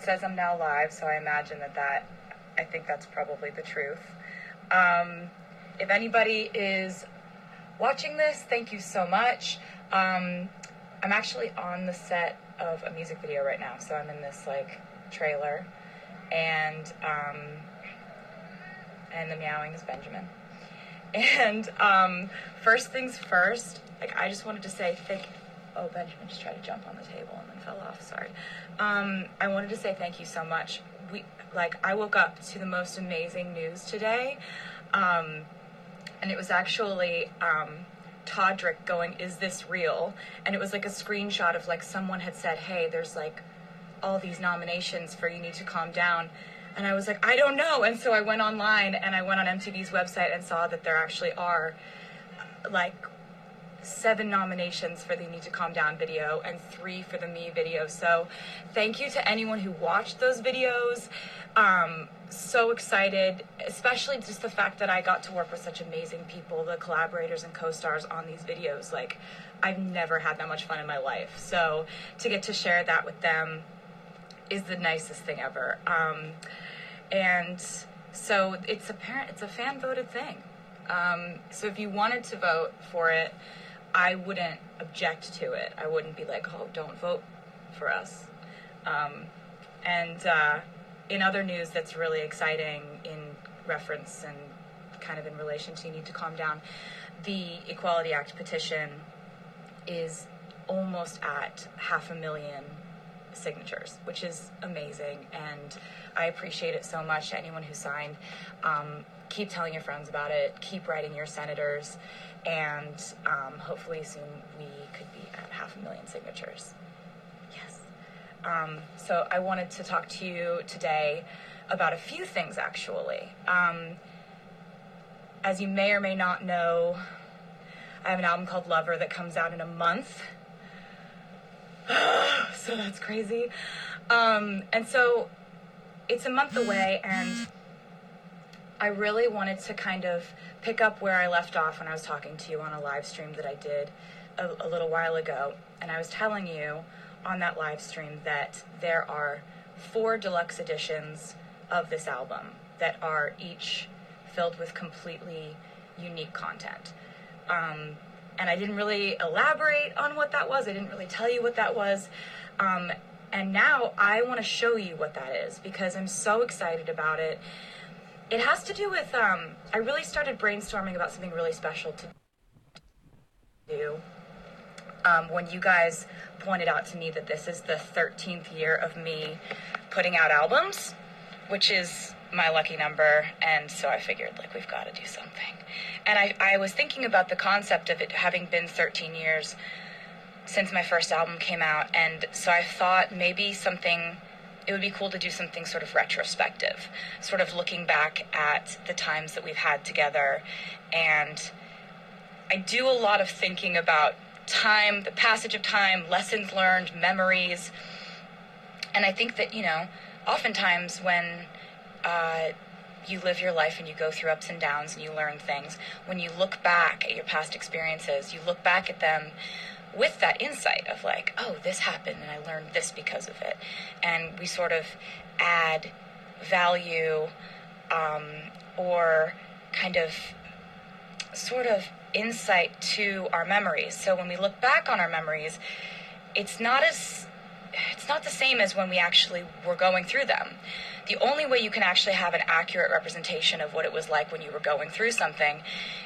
says I'm now live, so I imagine I think that's probably the truth. If anybody is watching this, thank you so much. I'm actually on the set of a music video right now, so I'm in this like trailer, and the meowing is Benjamin. And first things first, like I just wanted to say oh, Benjamin just tried to jump on the table and then fell off, sorry. I wanted to say thank you so much. I woke up to the most amazing news today, and it was actually Todrick going, "Is this real?" And it was like a screenshot of like someone had said, "Hey, there's like all these nominations for You Need to Calm Down." And I was like, I don't know. And so I went online and I went on MTV's website and saw that there actually are like 7 nominations for the You Need to Calm Down video and 3 for the Me video. So thank you to anyone who watched those videos. So excited, especially just the fact that I got to work with such amazing people, the collaborators and co-stars on these videos. Like, I've never had that much fun in my life. So to get to share that with them is the nicest thing ever. And so it's a fan voted thing. So if you wanted to vote for it, I wouldn't object to it. I wouldn't be like, oh, don't vote for us. In other news that's really exciting in reference and kind of in relation to You Need to Calm Down, the Equality Act petition is almost at 500,000 signatures, which is amazing, and I appreciate it so much. To anyone who signed, keep telling your friends about it, keep writing your senators, and hopefully soon we could be at 500,000 signatures. Yes. So I wanted to talk to you today about a few things, actually. As you may or may not know, I have an album called Lover that comes out in a month. So that's crazy. And so it's a month away, and I really wanted to kind of pick up where I left off when I was talking to you on a live stream that I did a little while ago. And I was telling you on that live stream that there are 4 deluxe editions of this album that are each filled with completely unique content. And I didn't really elaborate on what that was. I didn't really tell you what that was. And now I want to show you what that is because I'm so excited about it. It has to do with, I really started brainstorming about something really special to do when you guys pointed out to me that this is the 13th year of me putting out albums, which is my lucky number, and so I figured, like, we've got to do something. And I was thinking about the concept of it having been 13 years since my first album came out, and so I thought maybe it would be cool to do something sort of retrospective, sort of looking back at the times that we've had together. And I do a lot of thinking about time, the passage of time, lessons learned, memories, and I think that, oftentimes when you live your life and you go through ups and downs and you learn things, when you look back at your past experiences, you look back at them with that insight of like, oh, this happened and I learned this because of it. And we sort of add value or kind of sort of insight to our memories. So when we look back on our memories, it's not the same as when we actually were going through them. The only way you can actually have an accurate representation of what it was like when you were going through something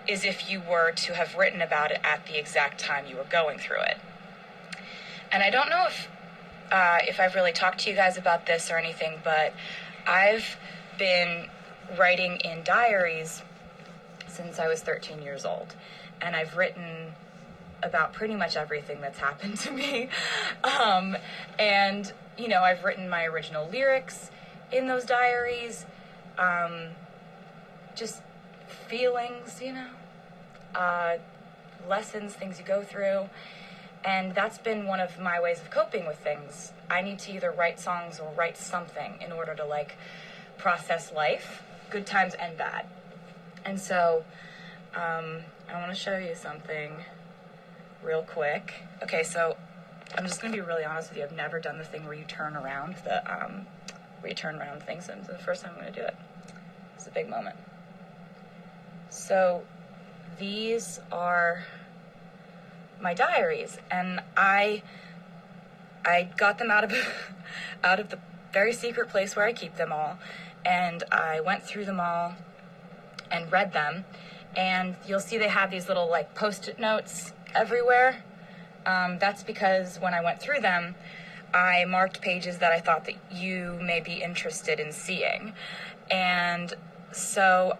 is if you were to have written about it at the exact time you were going through it. And I don't know if I've really talked to you guys about this or anything, but I've been writing in diaries since I was 13 years old. And I've written about pretty much everything that's happened to me. I've written my original lyrics in those diaries, just feelings, lessons, things you go through. And that's been one of my ways of coping with things. I need to either write songs or write something in order to process life, good times and bad. And so I want to show you something real quick. Okay, so I'm just going to be really honest with you. I've never done the thing where you turn around where you turn around things, and it's the first time I'm going to do it. It's a big moment. So these are my diaries, and I got them out of the very secret place where I keep them all, and I went through them all and read them, and you'll see they have these little like post-it notes everywhere. That's because when I went through them, I marked pages that I thought that you may be interested in seeing. And so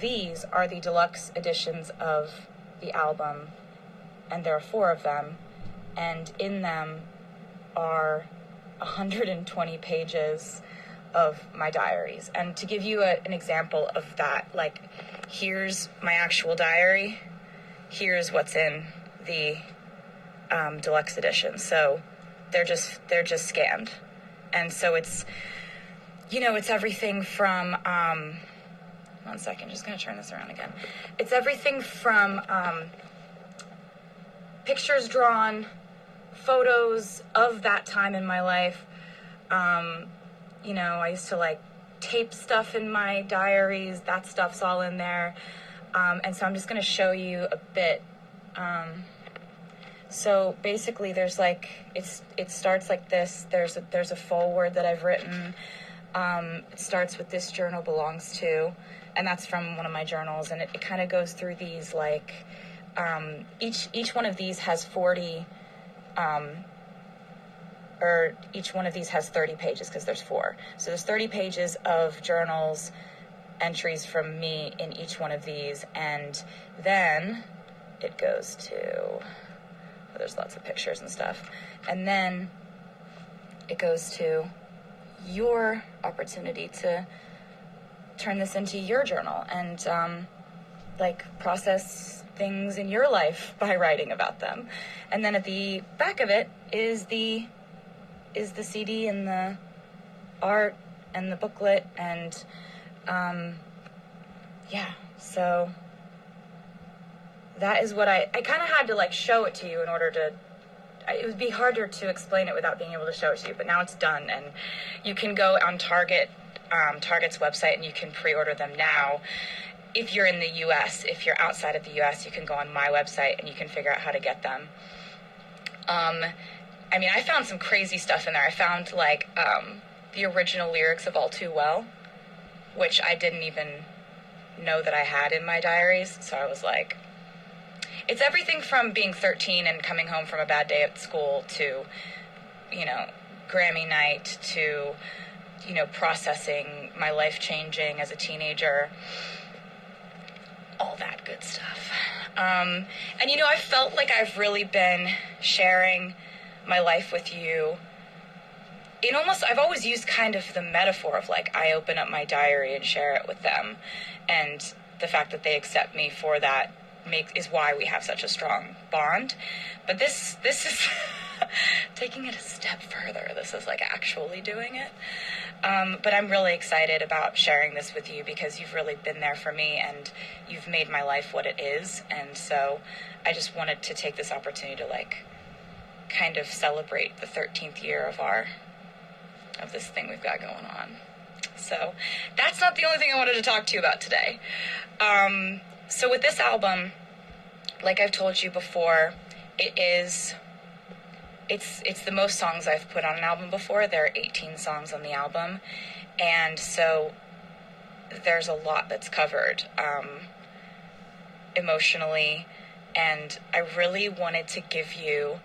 these are the deluxe editions of the album, and there are 4 of them, and in them are 120 pages of my diaries. And to give you an example of that, like, here's my actual diary, here's what's in the deluxe edition. So they're just scanned, and so it's, you know, it's everything from 1 second, just gonna turn this around again. It's everything from pictures drawn, photos of that time in my life. You know, I used to like tape stuff in my diaries. That stuff's all in there. And so I'm just going to show you a bit. So basically there's like, it starts like this. There's a foreword that I've written. It starts with "This journal belongs to," and that's from one of my journals. And it kind of goes through these like, each one of these has 40, or each one of these has 30 pages because there's 4. So there's 30 pages of journals, entries from me in each one of these, and then it goes to, there's lots of pictures and stuff, and then it goes to your opportunity to turn this into your journal and like process things in your life by writing about them. And then at the back of it is the CD and the art and the booklet, and yeah, so that is what I kind of had to like show it to you in order to, it would be harder to explain it without being able to show it to you, but now it's done, and you can go on Target's website and you can pre-order them now. If you're in the US, if you're outside of the US, you can go on my website and you can figure out how to get them. I mean, I found some crazy stuff in there. I found like the original lyrics of All Too Well, which I didn't even know that I had in my diaries. So I was like, it's everything from being 13 and coming home from a bad day at school to, you know, Grammy night to, you know, processing my life changing as a teenager, all that good stuff. And, you know, I felt like I've really been sharing my life with you in almost, I've always used kind of the metaphor of like, I open up my diary and share it with them. And the fact that they accept me for that is why we have such a strong bond. But this is taking it a step further. This is like actually doing it. But I'm really excited about sharing this with you because you've really been there for me and you've made my life what it is. And so I just wanted to take this opportunity to like kind of celebrate the 13th year of this thing we've got going on. So that's not the only thing I wanted to talk to you about today. So with this album, like I've told you before, it's the most songs I've put on an album before. There are 18 songs on the album, and so there's a lot that's covered emotionally, and I really wanted to give you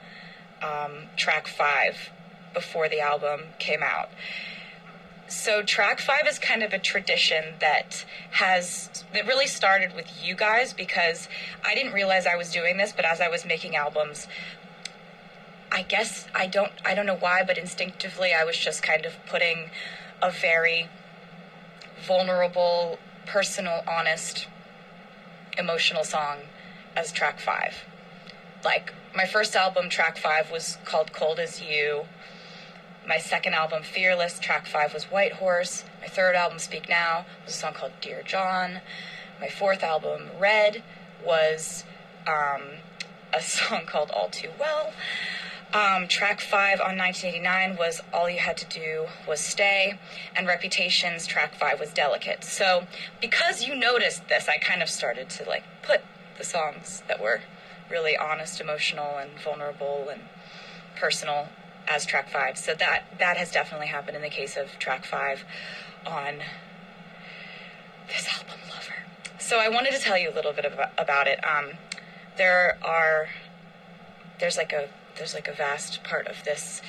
track 5 before the album came out. So track 5 is kind of a tradition that really started with you guys, because I didn't realize I was doing this, but as I was making albums, I guess I don't know why, but instinctively I was just kind of putting a very vulnerable, personal, honest, emotional song as track 5. Like, my first album, track 5, was called Cold As You. My second album, Fearless, track 5 was White Horse. My third album, Speak Now, was a song called Dear John. My fourth album, Red, was a song called All Too Well. Track 5 on 1989 was All You Had to Do Was Stay, and Reputation's track 5 was Delicate. So because you noticed this, I kind of started to like put the songs that were really honest, emotional, and vulnerable and personal as track 5. So that has definitely happened in the case of track 5 on this album, Lover. So I wanted to tell you a little bit about it. There's like a vast part of this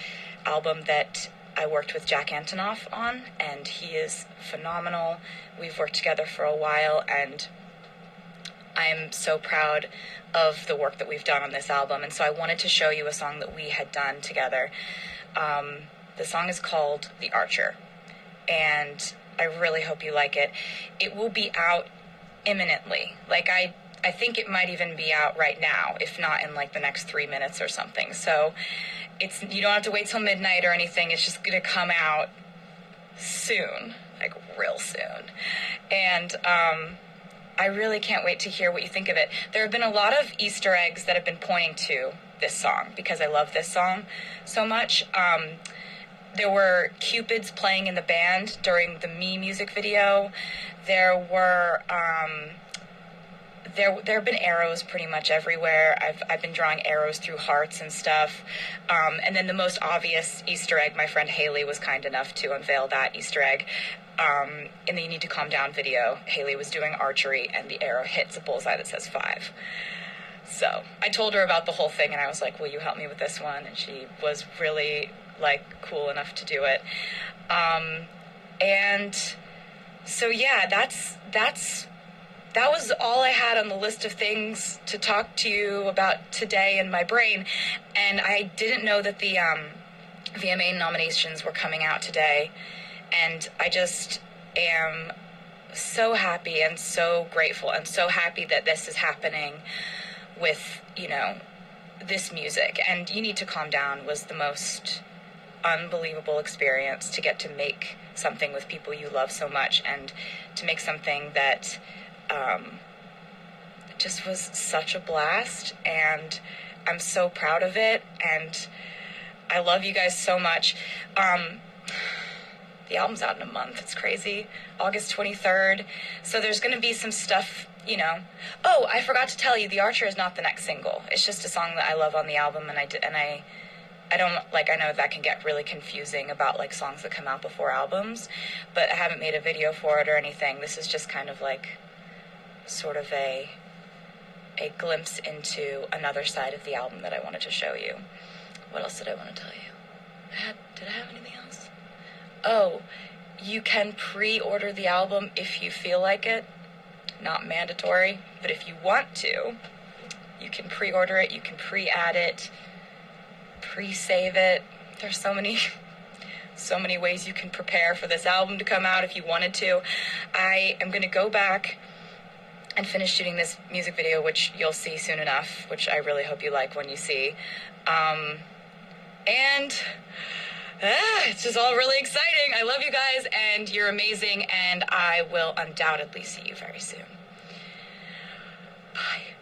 album that I worked with Jack Antonoff on, and he is phenomenal. We've worked together for a while, and I'm so proud of the work that we've done on this album. And so I wanted to show you a song that we had done together. The song is called The Archer, and I really hope you like it. It will be out imminently. Like, I think it might even be out right now, if not in like the next 3 minutes or something. So you don't have to wait till midnight or anything. It's just gonna come out soon, like real soon. And I really can't wait to hear what you think of it. There have been a lot of Easter eggs that have been pointing to this song because I love this song so much. There were Cupids playing in the band during the Me music video. There have been arrows pretty much everywhere. I've been drawing arrows through hearts and stuff. And then the most obvious Easter egg, my friend Haley was kind enough to unveil that Easter egg. In the You Need to Calm Down video, Haley was doing archery and the arrow hits a bullseye that says 5. So I told her about the whole thing and I was like, will you help me with this one? And she was really like cool enough to do it. And so yeah, that was all I had on the list of things to talk to you about today in my brain. And I didn't know that the VMA nominations were coming out today. And I just am so happy and so grateful and so happy that this is happening with, this music. And You Need to Calm Down was the most unbelievable experience to get to make something with people you love so much and to make something that just was such a blast, and I'm so proud of it, and I love you guys so much. The album's out in a month. It's crazy. August 23rd. So there's going to be some stuff, Oh, I forgot to tell you, The Archer is not the next single. It's just a song that I love on the album, and I know that can get really confusing about like songs that come out before albums, but I haven't made a video for it or anything. This is just kind of like sort of a glimpse into another side of the album that I wanted to show you. What else did I want to tell you? Did I have anything else? Oh, you can pre-order the album if you feel like it. Not mandatory, but if you want to, you can pre-order it, you can pre-add it, pre-save it. There's so many ways you can prepare for this album to come out if you wanted to. I am going to go back and finish shooting this music video, which you'll see soon enough, which I really hope you like when you see. It's just all really exciting. I love you guys, and you're amazing, and I will undoubtedly see you very soon. Bye.